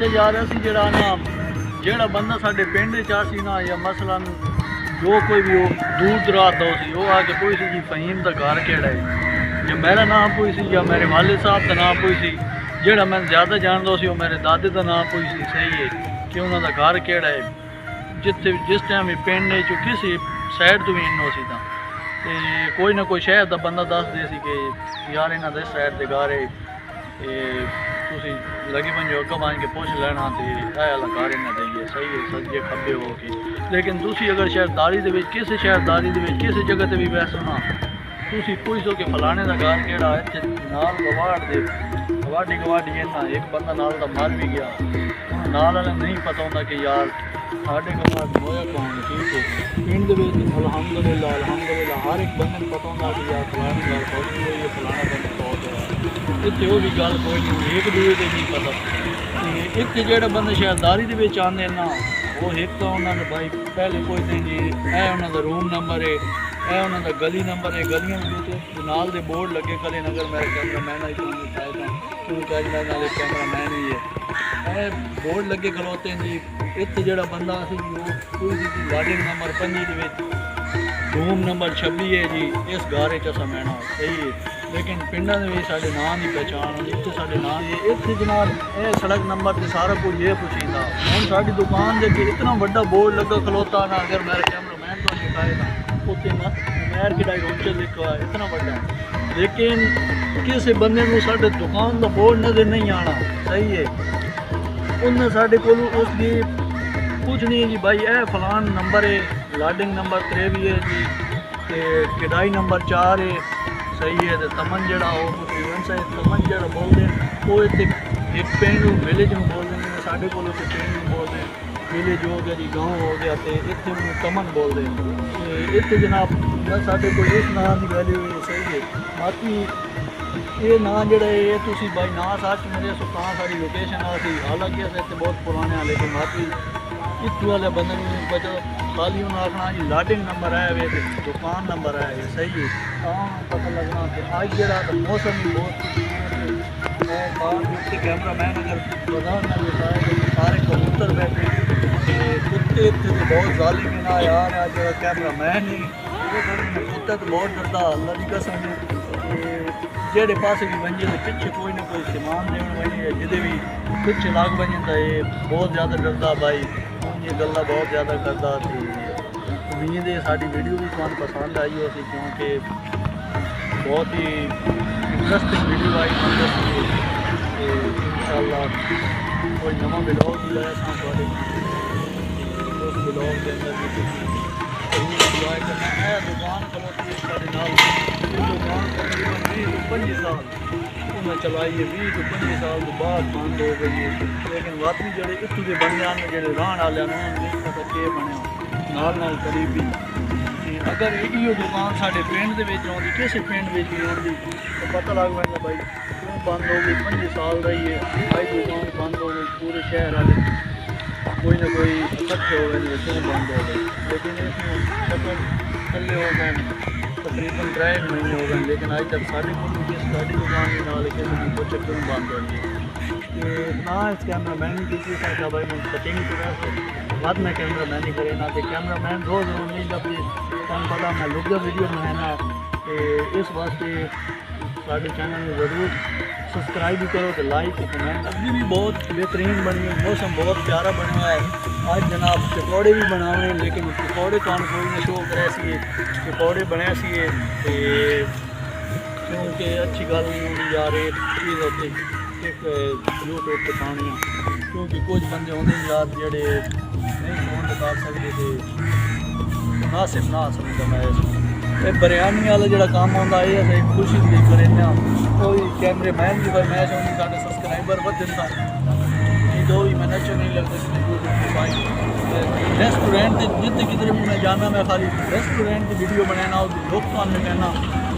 इत्थे जा रहा सी जड़ा ना जेड़ा बंदा साडे पिंड च आ सी ना या मसलन जो कोई भी दूर दराज दा सी वो आके पुछी जी फहीम दा घर केड़ा है या मेरा नाम पुछी या मेरे वालिद साहब दा नाम पुछी जेड़ा मैं ज़्यादा जानदा सी वो मेरे दादे दा नाम पुछी सही है कि उन्हां दा घर केड़ा है जिथे जिस टाइम पिंड चो किसी साइड तो भी इन्नो सी तां ते कोई ना कोई शहर दा बंदा दस दे सी कि यार इन्हां दे साइड दे घर है तुसी लगी पंजो अग्गों मान के पुछ लेना तो यह घर इन्हें देइए सही है सज्जे खब्बे हो के लेकिन तुसी अगर शहरदारी दे विच किसी शहरदारी दे विच किसी जगह ते भी बैठो ना तुसी पुछो कि फलाने का घर केड़ा है इत्थे नाल गवाड़ दे गवाड़ी इन्ना एक बंदा नाल दा मर भी गया नाल वाले नहीं पता होंदा कि यार साढ़े गवाड़ मोया कौन ठीक है पिंड दे विच अल्हम्दुलिल्लाह हर एक बंदे नूं पता होंदा कि यार फलानी गल पहुंची हुई है फलाना बंदा पहुंच गया इत्थे वो भी गल कोई नहीं एक दूए के नहीं पता इत्थे जेड़ा बंदा शहरदारी दे विच आंदे ना वो एक तो उन्होंने भाई पहले कोई नहीं जी ए उन्होंने रूम नंबर है ए उन्होंने गली नंबर है गलियों के नाल दे बोर्ड लगे कले नगर मेरा कैमरा मैन आई तुम कह नाले कैमरा मैन ही है बोर्ड लगे खलोते हैं जी इत्थे जेड़ा बंदा सी वो कोई जी गार्डन नंबर 5 दे विच रूम नंबर 26 है जी इस घर च असां मैना सही है लेकिन पिंडा में साढ़े नाम की पहचान इतने साढ़े नाम इतने जनाब यह सड़क नंबर से सारा कुछ ये पुछीदा हम साड़ी दुकान के इतना बड़ा बोर्ड लगा खलोता ना अगर मेरे कैमरा मैन तो दिखाए ना उत्ते मैर की रोचर लिखा है इतना बड़ा लेकिन किसी बंदे को साढ़े दुकान का बोर्ड नजर नहीं आना सही है उन्हें साढ़े को उसकी कुछ नहीं जी भाई ए फलान नंबर है लाडिंग नंबर 23 है जी ते किराई नंबर 4 है सही है तो तमन जड़ा हो तकरीबन तमन जड़ा बोलते वो एक पिंड विलेज में बोलते हैं साढ़े को पिंड में बोलते हैं विलेज हो गया जी गाँव हो गया तो इतने तमन बोलते हैं इतने जनाब साढ़े को इस नाम की वैल्यू सही है बाकी ये ना जड़ा ये तुसी भाई ना सच मेरे सो कहाँ सारी लोकेशन आ सी हालांकि अस इतने बहुत पुराने हैं लेकिन बाकी इतने वाले बंदे बचा खाली उन्हें आखना जी लाडिंग नंबर आया वे दुकान नंबर आया वे सही है पता लगना कि अज जरा तो मौसम भी बहुत कैमरा मैन अगर प्रधान ने बताया कि सारे कबूतर बैठे कुत्ते इतने तो बहुत जालिम ना यार आज जरा कैमरा मैन ही कुत्ता तो बहुत डरता अल्लाह की कसम जेड़े पास भी वजे तो पिछे कोई ना कोई सामान देने वजे जिदे भी पिछे लग वजे तो ये बहुत ज़्यादा डरता भाई ये गल्ला बहुत ज़्यादा करता थी उम्मीद है साड़ी वीडियो भी तुहानू पसंद आई हो सी क्योंकि बहुत ही इंटरेस्टिंग वीडियो आई इंशाअल्लाह कोई नवा ब्लॉग भी लाया थोड़े उस ब्लॉग के अंदर भी इंजॉय करना है दुकान खलोती है साढ़े नाल दुकान तकरीबन 20 to 25 साल उन्हें चलाई है 20 to 25 साल तो बाद बंद हो गई है लेकिन वाकई जोड़े इतों के बंदे ने जो रहने वाले नहीं पता के बनया नाल करीबी अगर ये दुकान साढ़े पिंड के आँदी किसी पिंड में भी आँदी तो पता लग पैंदा भाई क्यों बंद हो गई 25 साल रही है भाई दुकान बंद हो गई पूरे शहर वाले कोई ना कोई इकट्ठे हो गए क्यों बंद हो गए लेकिन इसमें थले हो गए तकरीबन 3 महीने हो गए लेकिन अज तक साढ़े को साड़ी दुकान के नाल किसी को चक्कर बंद हो गई ना इस कैमरा मैन की सकता भाई मैं कटिंग बाद में कैमरा मैन ही करे ना तो कैमरा मैन रोज़ नहीं जब तुम पता मैं लुक वीडियो बनाना इस वास्ते साढ़े चैनल में ज़रूर सब्सक्राइब भी करो तो लाइक कमेंट अभी भी बहुत बेहतरीन बनी है मौसम बहुत प्यारा बना है आज जनाब पकौड़े भी बनाने लेकिन पकौड़े कान कोई ने शो करे सी पकौड़े बने सी क्योंकि अच्छी गल नहीं होती यार एक चीज़ होती एक यूट्यूब पर पानी क्योंकि कुछ बंदे होंगे यार जेड़े नहीं फोन बता सकते थे मुनासिब ना समझता मैं बिरयानी वाला जो काम आता है अस खुशी दी करें कोई कैमरे मैन भी भाई मैं चाहूँगी साढ़े सब्सक्राइबर बधन का नहीं तो भी मैं अच्छा नहीं लगता भाई रेस्टोरेंट जितने किधर मैं जाना मैं खाली रेस्टोरेंट की वीडियो बनाना लोग तो मैं कहना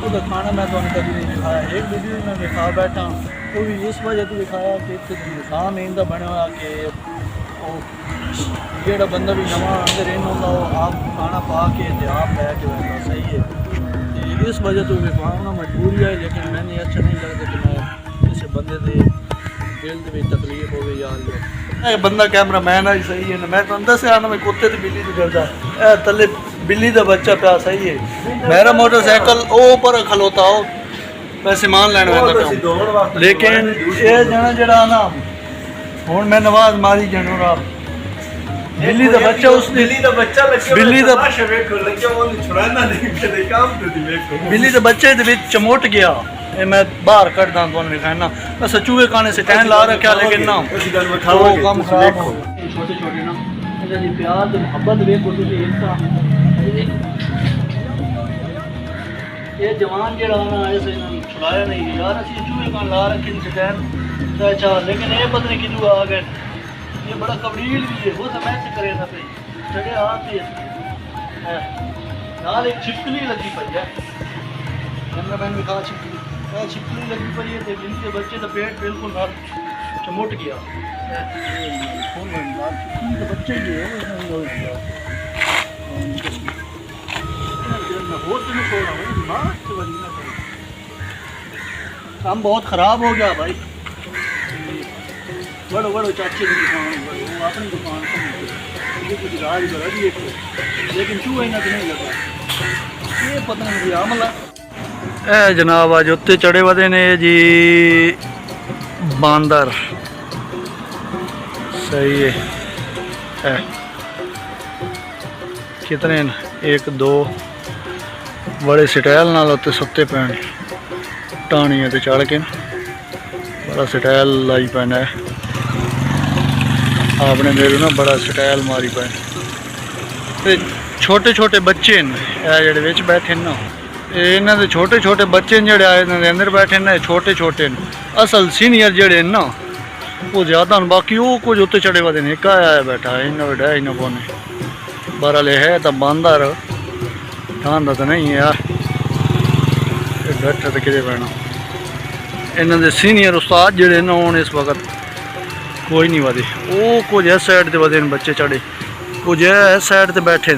वो खाना मैं तो कभी नहीं दिखाया एक वीडियो मैं दिखा बैठा वो भी इस वजह से दिखाया कि इंसान इंदा बने हुआ कि जोड़ा बंदा भी नवा अंदर इन होंगे वो आप खाना पा के आप लैके बैठा सही है इस वजह तो विखाना मजबूरी है लेकिन मैंने अच्छा नहीं लगता कि मैं किसी बंदे के दिल में तकलीफ हो गई यार ਇਹ ਬੰਦਾ ਕੈਮਰਾਮੈਨ ਆ ਸਹੀ ਹੈ। ਮੈਂ ਤੁਹਾਨੂੰ ਦੱਸਿਆ ਨਾ, ਮੈਂ ਕੁੱਤੇ ਤੇ ਬਿੱਲੀ ਦੀ ਕਰਦਾ। ਇਹ ਥੱਲੇ ਬਿੱਲੀ ਦਾ ਬੱਚਾ ਪਿਆ ਸਹੀ ਹੈ। मेरा मोटरसाइकिल वो पर खलोता हो, मैं समान लैन वाला लेकिन ये जना जड़ा ना हुण मैं नवाज मारी जनो रा बिल्ली दा बच्चा उस बिल्ली दा बच्चा बिल्ली दा बिल्ली दा बच्चे दे विच चमोट गया। ये मैं बाहर कट दा तुहानू दिखाना। मैं सचूए काने से टैन ला रखा लेकिन ना वो काम खराब हो छोटे छोटे ना इहदा दी प्यार ते मोहब्बत देखो तुसीं इंसान ये जवान जड़ा ना ऐसे इन्होंने छुड़ाया नहीं यार। असं चूहे कान ला रखे टैन अच्छा, लेकिन ये पता नहीं किदू आ गए। ये बड़ा कबरील भी है, वो समय से करे ना पे चढ़े हाथ है नाल एक छिपकली लगी पई है। कैमरामैन भी कहा छिपकली लगी पई है। तो इनके बच्चे का पेट बिल्कुल नाल चमुट गया। छिपकली का बच्चे ही है काम बहुत ख़राब हो गया भाई। बड़ो बड़ो चाचे की दुकान वो अपनी दुकान कुछ राज करा दी लेकिन चूहा इन्हें नहीं लगा। ये पता नहीं आमला ए जनाब अज उत्ते चढ़े वदे ने जी बांदर सही है। कितने एक दो बड़े स्टाइल नाल उत्ते सुत्ते पैन टाणियां ते चढ़ के बड़ा स्टाइल लाई पैना है। आपने मेरे ना बड़ा स्टाइल मारी पैन। छोटे छोटे बच्चे न जेह्ड़े विच बैठे ना इन्हां दे छोटे छोटे बच्चे न जेह्ड़े इन्हां दे अंदर बैठे न छोटे छोटे न। असल सीनियर जेह्ड़े न ना वो ज़्यादा न, बाकी वो कुछ उत्ते चढ़े वदे ने। एक आया बैठा इन्ना बड़ा है इन्ना कोने बहरहाल है तो बांदर ठांदा तो नहीं है यार। बैठा तो कि पैना इन्हों के सीनियर उस्ताद जोड़े न हूँ इस वक्त कोई नहीं वधे। वो कुछ इस साइड से वधे बच्चे चढ़े, कुछ इस साइड से बैठे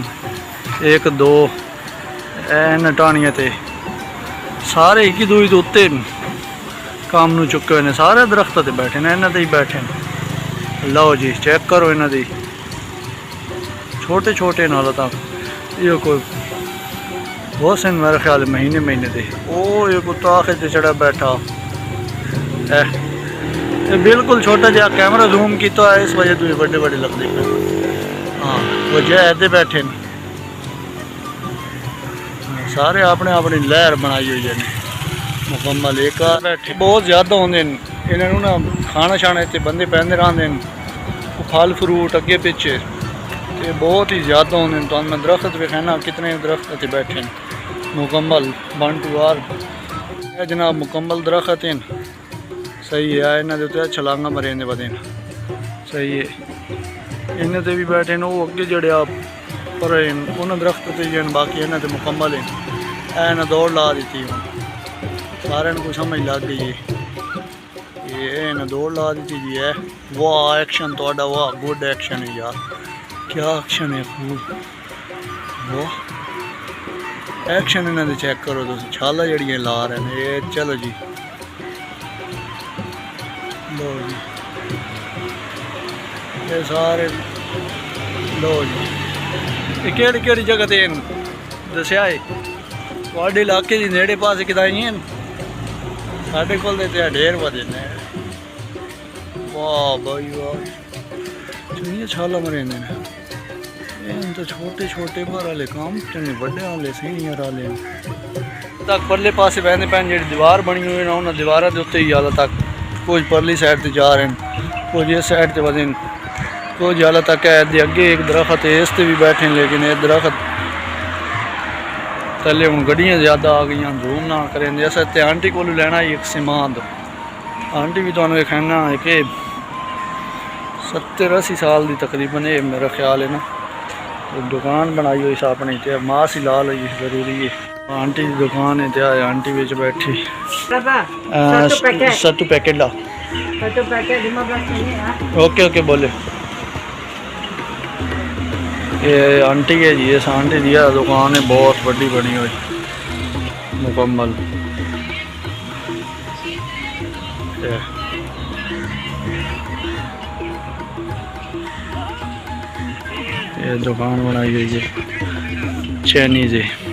एक दो इन टाणिया ते सारे एक ही दूई के उत्ते काम नू चुके हुए हैं। सारे दरख्त से बैठे ने इन्हों ही बैठे। लो जी चेक करो इन्हों की छोटे छोटे नाल तक ये कोई बहुत से मेरे ख्याल महीने महीने दे। ओ ये कुत्ता आखिर से चढ़ा बैठा है। ये बिल्कुल छोटा जहा कैमरा जूम किया है इस वजह तो ये बड़े बड़े लगते हैं। हाँ वजह ऐसे बैठे न सारे अपने अपनी लहर बनाई हुई है मुकम्मल। एक बैठे बहुत ज़्यादा होंगे इन्होंने ना खाना शाना इतने बंदे पहनते रहते हैं। फल फ्रूट अगे पिछे ये बहुत ही ज़्यादा होंगे। तो मैं दरख्त दिखाना कितने दरख्त से बैठे हैं मुकम्मल 1 to R जनाब मुकम्मल दरख्त हैं सही है। इन्होंने उत्ते छलांगा मरे ने वधे सही है। इन्हें ते भी बैठे न वो अगे जड़े पर उन्होंने दरख्त से जन बाकी इन्हें तो मुकम्मल है। इन्हें दौड़ ला दी हूँ सारे को समझ लग गई है। ये इन्हें दौड़ ला दी जी है। वाह एक्शन तो वाह गुड एक्शन है यार, क्या एक्शन है खूब वाह एक्शन। इन्होंने चेक करो तुम छाला जड़ियाँ ला रहे हैं ये। चलो जी लो जी ये सारे लो जी ये केड़ी केड़ी जगह ते दस्या है थोड़े इलाके की नेड़े पास किदाई साढ़े को ढेर वधे ने। वाह भाई वाह चुनिया छाला मरे ने तो छोटे छोटे पर वाले काम बड़े वाले सीनियर वाले तक परले पासे बहने पैन जी दीवार बनी हुई ना उन्होंने दीवार के उत्ते ही ज़्यादा तक कुछ परली साइड से जा रहे हैं कुछ इस साइड से वधे कुछ ज़्यादा तक है। अगे एक दरख्त है इस पर भी बैठे लेकिन ये दरख्त थले हूँ गड्डियाँ ज़्यादा आ गई जूम ना करें। जैसे ते आंटी को लेना एक सिमांद आंटी भी तुम्हें दिखाना है कि 70-80 साल की तकरीबन ये मेरा ख्याल है ना। तो दुकान बनाई हुई अपनी तो मास ही लाल हुई जरूरी है। आंटी की दुकान है तो आंटी बिच बैठी सत्तू पैकेट ला ओके ओके बोले ये आंटी है जी। इस आंटी की दुकान है बहुत बड़ी बनी हुई मुकम्मल। ये दुकान बनाई हुई है चाइनीज है।